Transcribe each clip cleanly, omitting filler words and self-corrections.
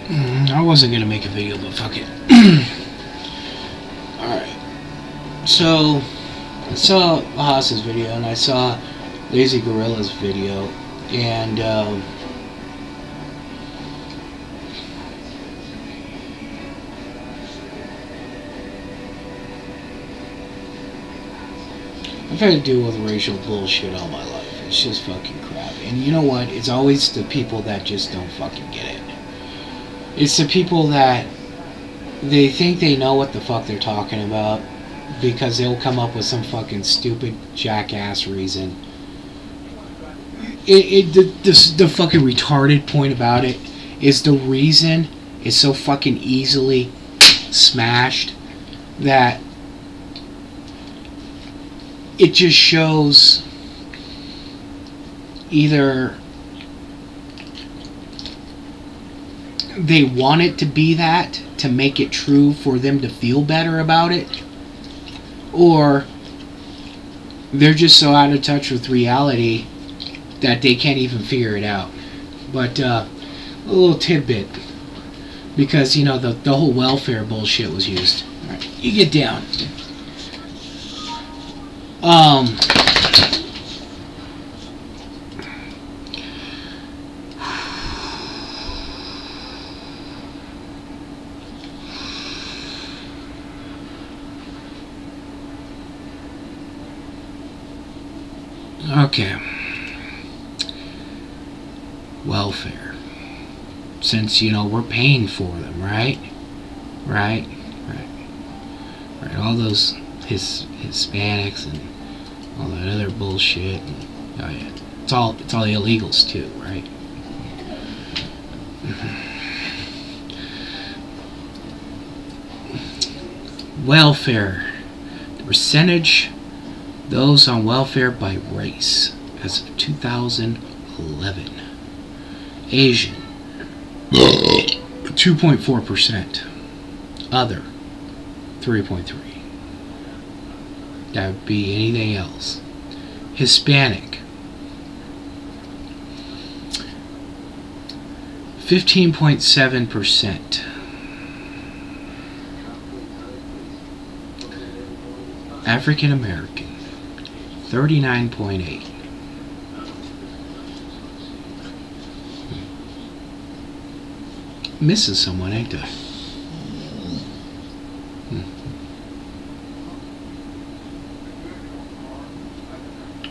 I wasn't gonna make a video, but fuck it. Alright. So, I saw Haas's video, and I saw Lazy Gorilla's video, and, I've had to deal with racial bullshit all my life. It's just fucking crap. And you know what? It's always the people that just don't fucking get it. It's the people that they think they know what the fuck they're talking about because they'll come up with some fucking stupid jackass reason. The fucking retarded point about it is the reason is so fucking easily smashed that it just shows either they want it to be that to make it true for them to feel better about it, or they're just so out of touch with reality that they can't even figure it out. But a little tidbit, because you know the whole welfare bullshit was used. All right, you get down. Okay. Welfare. Since, you know, we're paying for them, right? Right. All those Hispanics and all that other bullshit. And, oh yeah. It's all the illegals too, right? Welfare. The percentage those on welfare by race as of 2011. Asian 2.4%. Other 3.3%. That would be anything else. Hispanic 15.7%. African American 39.8%. Missing someone, ain't I?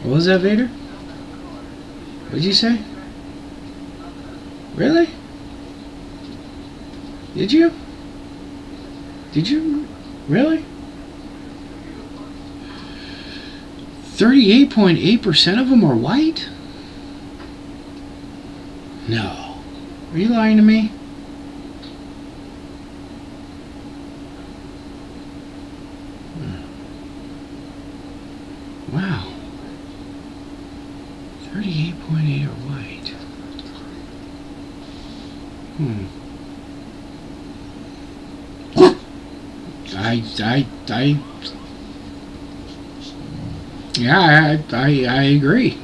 What was that, Vader? What'd you say? Really? Did you? Did you? Really? 38.8% of them are white? No. Are you lying to me? Wow. 38.8 are white. I agree.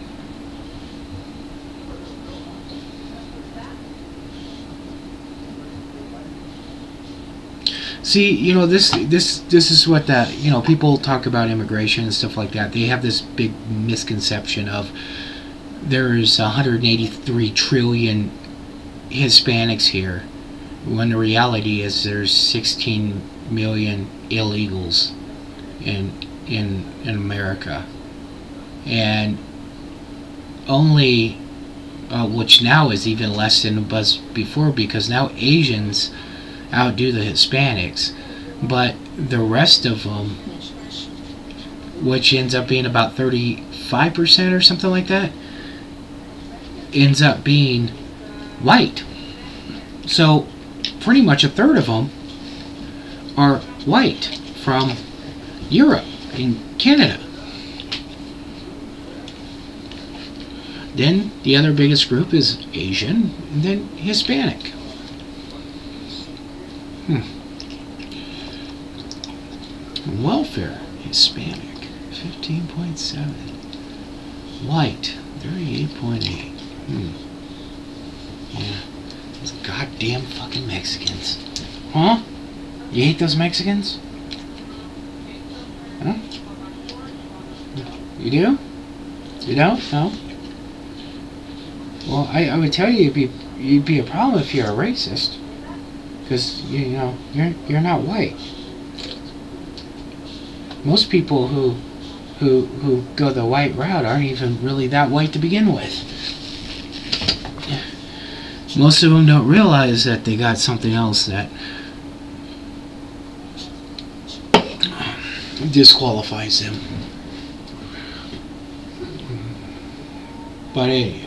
See, you know, this is what that, you know, people talk about immigration and stuff like that. They have this big misconception of there's 183 trillion Hispanics here, when the reality is there's 16 million illegals in America, and only which now is even less than it was before, because now Asians outdo the Hispanics, but the rest of them, which ends up being about 35% or something like that, ends up being white. So pretty much a third of them are white from Europe and Canada. Then the other biggest group is Asian, and then Hispanic. Welfare, Hispanic, 15.7. White, 38.8. Yeah, goddamn fucking Mexicans. Huh? You hate those Mexicans? Huh? You do? You don't? No? Well, I would tell you you'd be a problem if you're a racist. Because, you know, you're not white. Most people who go the white route aren't even really that white to begin with. Most of them don't realize that they got something else that disqualifies them. But hey,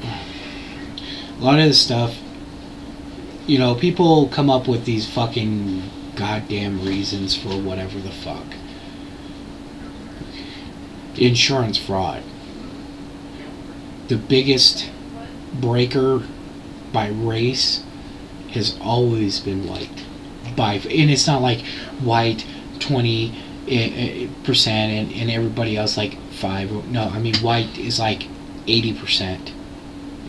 a lot of this stuff, you know, people come up with these fucking goddamn reasons for whatever the fuck. Insurance fraud. The biggest breaker by race has always been white. And it's not like white 20% and everybody else like 5. No, I mean white is like 80%,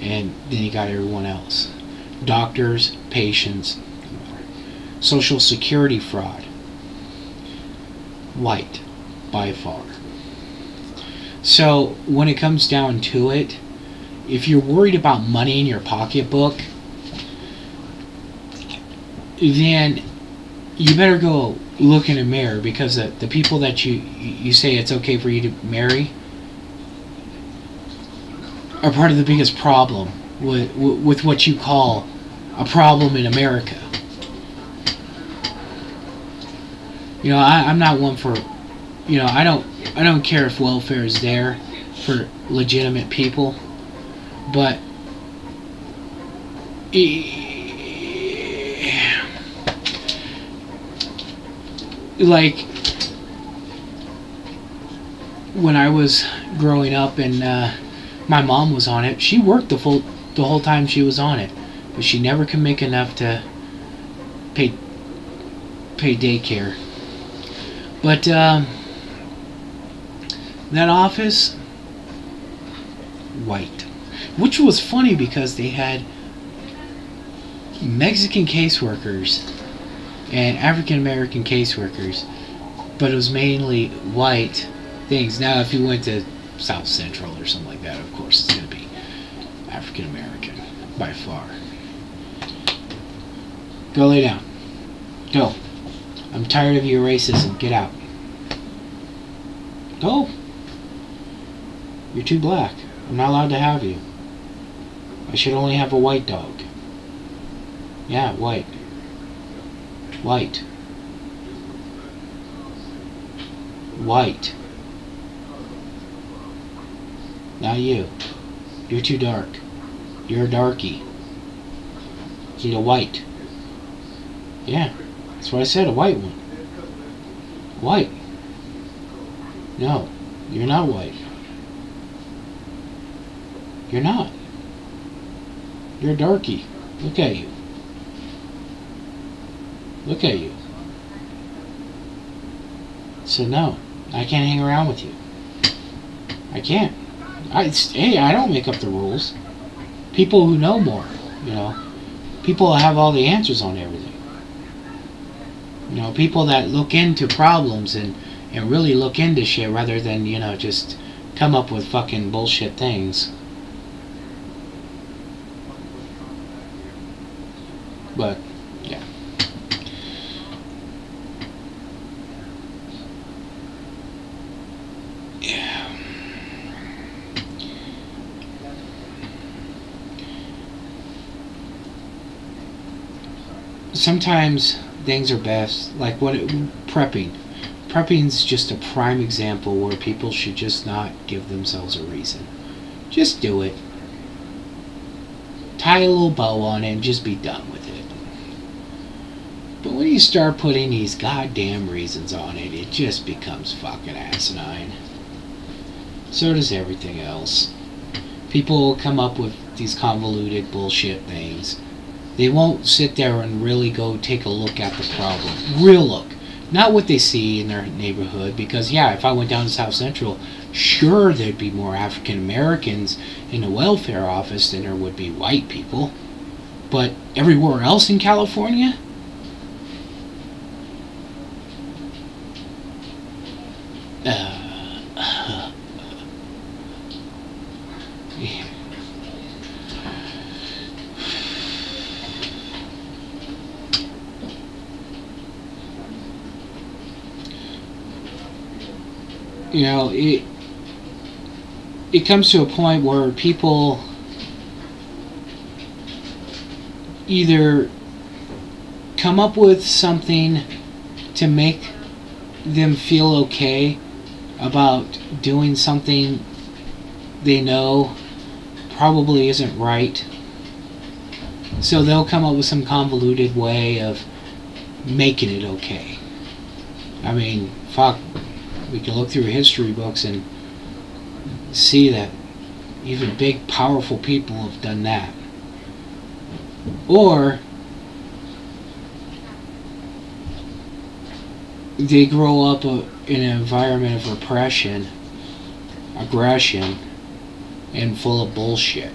and then you got everyone else. Doctors, patients, Social Security fraud. White, by far. So when it comes down to it, if you're worried about money in your pocketbook, then you better go look in a mirror, because the people that you say it's okay for you to marry are part of the biggest problem with what you call a problem in America. You know, I'm not one for, you know, I don't care if welfare is there for legitimate people, but like when I was growing up and my mom was on it, she worked the whole time she was on it, but she never could make enough to pay daycare. But that office, white, which was funny because they had Mexican caseworkers and African American caseworkers, but it was mainly white things. Now if you went to South Central or something like that, of course it's going to be African American by far. Go lay down. Go. I'm tired of your racism. Get out. Go. You're too black. I'm not allowed to have you. I should only have a white dog. Yeah, white. White. White. Not you. You're too dark. You're a darkie. You need a white. Yeah, that's what I said, a white one. White. No, you're not white. You're not. You're a darkie. Look at you. Look at you. So no, I can't hang around with you. I can't. Hey, I don't make up the rules. People who know more, you know. People have all the answers on everything. You know, people that look into problems and really look into shit rather than, you know, just come up with fucking bullshit things. But, yeah. Yeah. Sometimes things are best, like prepping. Prepping's just a prime example where people should just not give themselves a reason. Just do it. Tie a little bow on it and just be done with it. But when you start putting these goddamn reasons on it, it just becomes fucking asinine. So does everything else. People will come up with these convoluted bullshit things. They won't sit there and really go take a look at the problem. Real look. Not what they see in their neighborhood. Because, yeah, if I went down to South Central, Sure, there'd be more African Americans in the welfare office than there would be white people, but everywhere else in California, you know, it comes to a point where people either come up with something to make them feel okay about doing something they know probably isn't right, so they'll come up with some convoluted way of making it okay. I mean, fuck, we can look through history books and see that even big, powerful people have done that. Or they grow up in an environment of repression, aggression, and full of bullshit.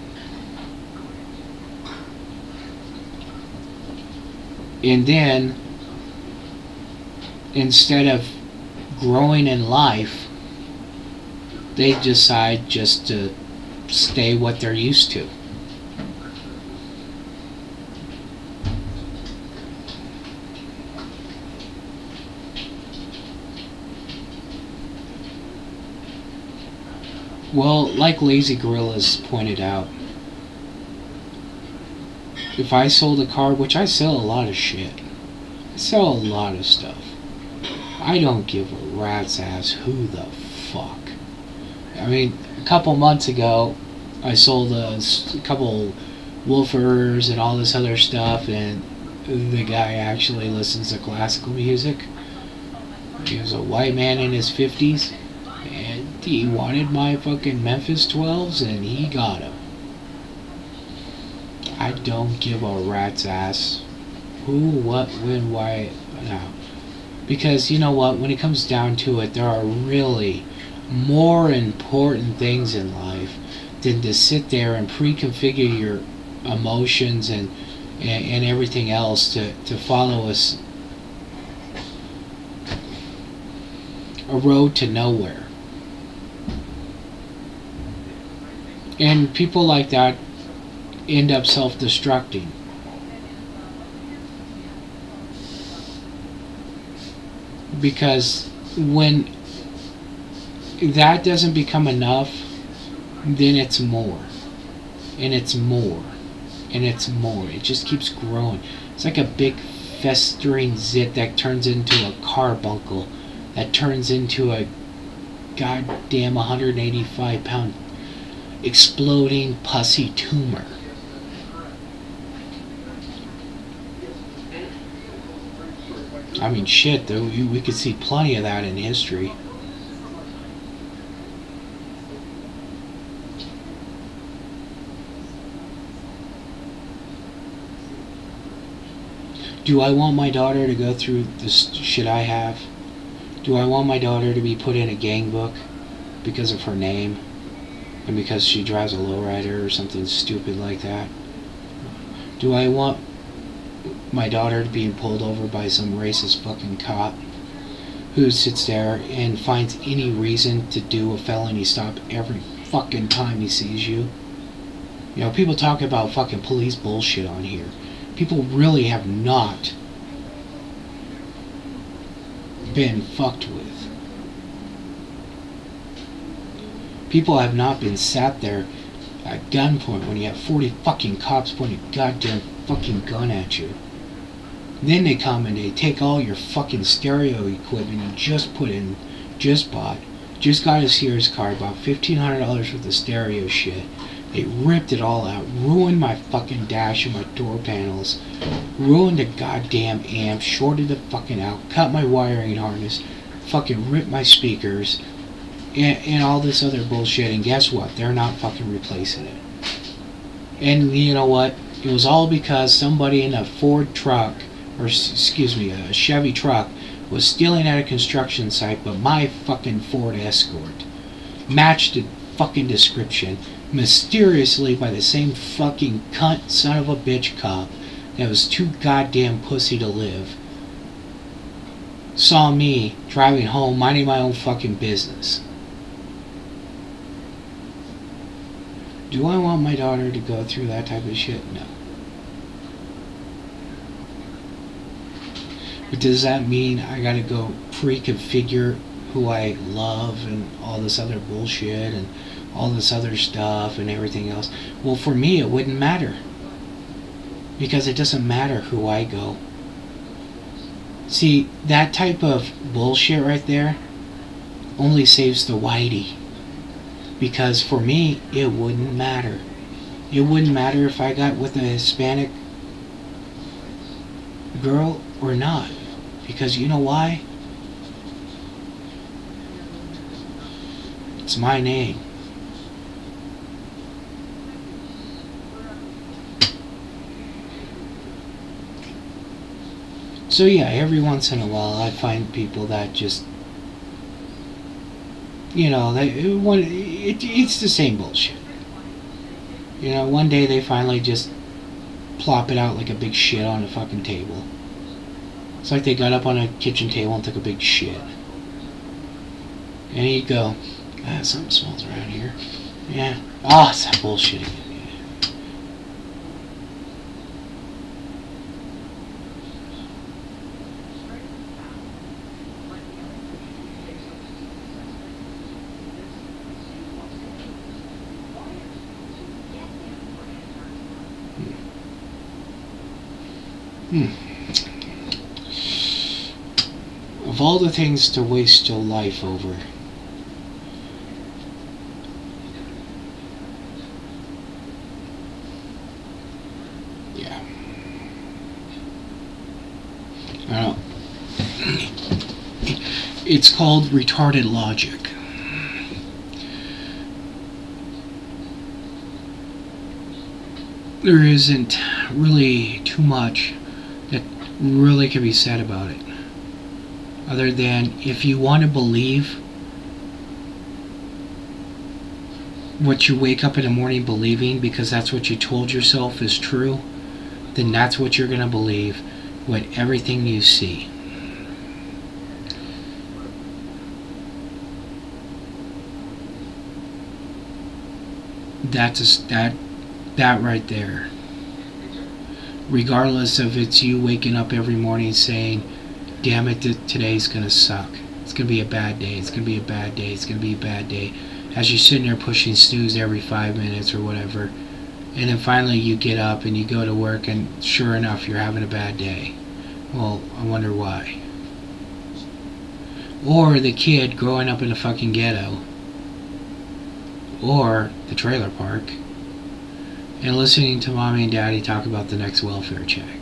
And then, instead of growing in life, they decide just to stay what they're used to. Well, like Lazy Gorillas pointed out, if I sold a car, which I sell a lot of shit, I sell a lot of stuff, I don't give a rat's ass who the fuck. I mean, a couple months ago, I sold a couple woofers and all this other stuff, and the guy actually listens to classical music. He was a white man in his 50s, and he wanted my fucking Memphis 12s, and he got them. I don't give a rat's ass who, what, when, why, no. Because you know what, when it comes down to it, there are really more important things in life than to sit there and pre-configure your emotions and everything else to follow us a road to nowhere. And people like that end up self-destructing. Because when that doesn't become enough, then it's more. And it's more. And it's more. It just keeps growing. It's like a big festering zit that turns into a carbuncle, that turns into a goddamn 185-pound exploding pussy tumor. I mean, shit, though, we could see plenty of that in history. Do I want my daughter to go through the shit I have? Do I want my daughter to be put in a gang book because of her name? And because she drives a lowrider or something stupid like that? Do I want my daughter being pulled over by some racist fucking cop who sits there and finds any reason to do a felony stop every fucking time he sees you? You know, people talk about fucking police bullshit on here. People really have not been fucked with. People have not been sat there at gunpoint when you have 40 fucking cops pointing a goddamn fucking gun at you. Then they come and they take all your fucking stereo equipment you just put in, just bought, just got a Sears card, bought $1,500 worth of stereo shit. They ripped it all out, ruined my fucking dash and my door panels, ruined the goddamn amp, shorted the fucking out, cut my wiring harness, fucking ripped my speakers, and all this other bullshit, and guess what? They're not fucking replacing it. And you know what? It was all because somebody in a Ford truck, or excuse me, a Chevy truck, was stealing at a construction site, but my fucking Ford Escort. matched the fucking description, mysteriously by the same fucking cunt son of a bitch cop that was too goddamn pussy to live, saw me driving home minding my own fucking business. Do I want my daughter to go through that type of shit? No. But does that mean I gotta go pre-configure who I love and all this other bullshit and all this other stuff and everything else? Well, for me it wouldn't matter, because it doesn't matter who I go. See, that type of bullshit right there only saves the whitey, because for me it wouldn't matter. It wouldn't matter if I got with a Hispanic girl or not, because you know why? It's my name. So yeah, every once in a while I find people that just, you know, it's the same bullshit. You know, one day they finally just plop it out like a big shit on the fucking table. It's like they got up on a kitchen table and took a big shit. And you go, ah, something smells around here. Yeah. Oh, it's that bullshit again. Of all the things to waste your life over, yeah, I don't know. It's called retarded logic. There isn't really too much that really can be said about it, other than if you want to believe what you wake up in the morning believing because that's what you told yourself is true, then that's what you're going to believe with everything you see. That right there, regardless of it's you waking up every morning saying, damn it, today's gonna suck, it's gonna be a bad day, it's gonna be a bad day, it's gonna be a bad day, as you're sitting there pushing snooze every 5 minutes or whatever, and then finally you get up and you go to work and sure enough you're having a bad day. Well, I wonder why. Or the kid growing up in the fucking ghetto, or the trailer park, and listening to mommy and daddy talk about the next welfare check.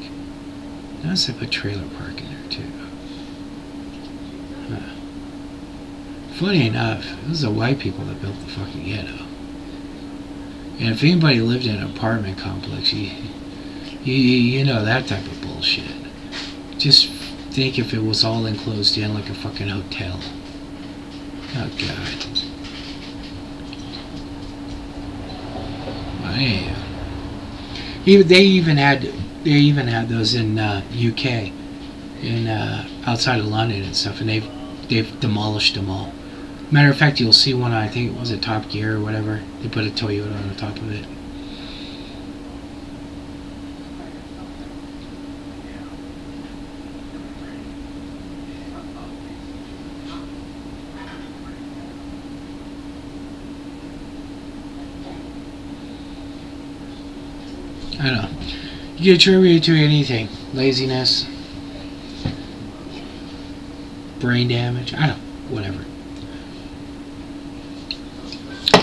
Notice I put trailer park in there too. Huh. Funny enough, it was the white people that built the fucking ghetto. And if anybody lived in an apartment complex, you know that type of bullshit. Just think if it was all enclosed in like a fucking hotel. Oh God. Man. They even had those in UK, in outside of London and stuff, and they've demolished them all. Matter of fact, you'll see one. I think it was a Top Gear or whatever. They put a Toyota on the top of it. I don't know. You can attribute it to anything. Laziness. Brain damage. I don't know. Whatever.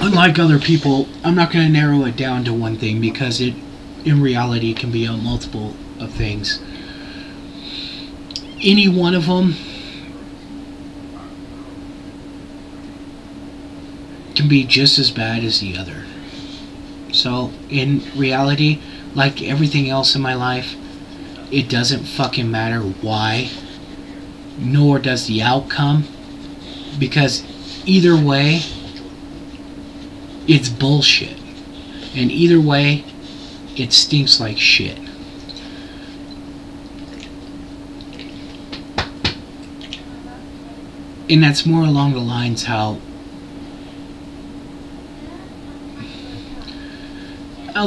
Unlike other people, I'm not going to narrow it down to one thing, because it, in reality, can be a multiple of things. Any one of them can be just as bad as the other. So, in reality, like everything else in my life, it doesn't fucking matter why, nor does the outcome, because either way, It's bullshit. And either way, it stinks like shit. And that's more along the lines how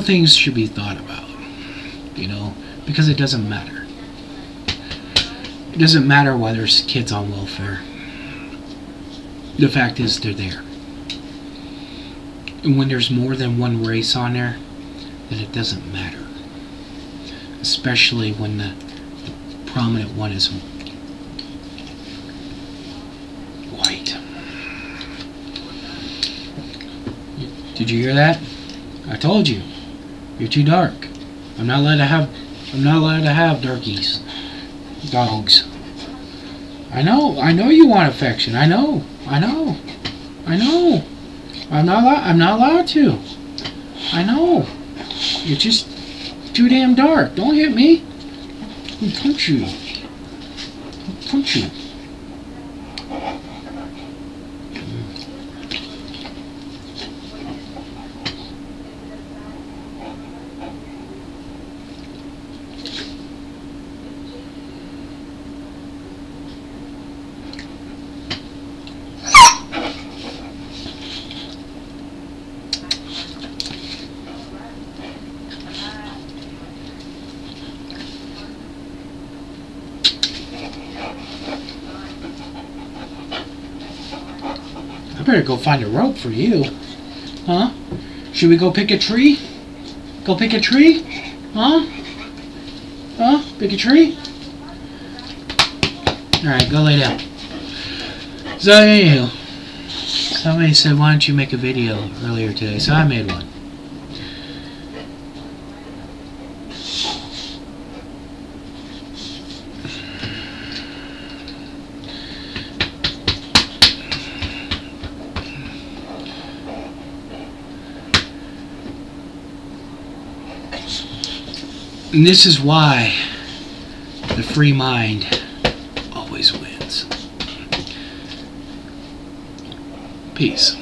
things should be thought about, you know, because it doesn't matter. It doesn't matter whether there's kids on welfare. The fact is, they're there. And when there's more than one race on there, then it doesn't matter. Especially when the prominent one is white. Did you hear that? I told you. You're too dark. I'm not allowed to have darkies. Dogs. I know you want affection. I know. I'm not allowed to. I know. You're just too damn dark. Don't hit me. I'll punch you. I'll punch you. I better go find a rope for you. Huh? Should we go pick a tree? Go pick a tree? Huh? Huh? Pick a tree? Alright, go lay down. So, anywho, somebody said, why don't you make a video earlier today? So I made one. And this is why the free mind always wins. Peace.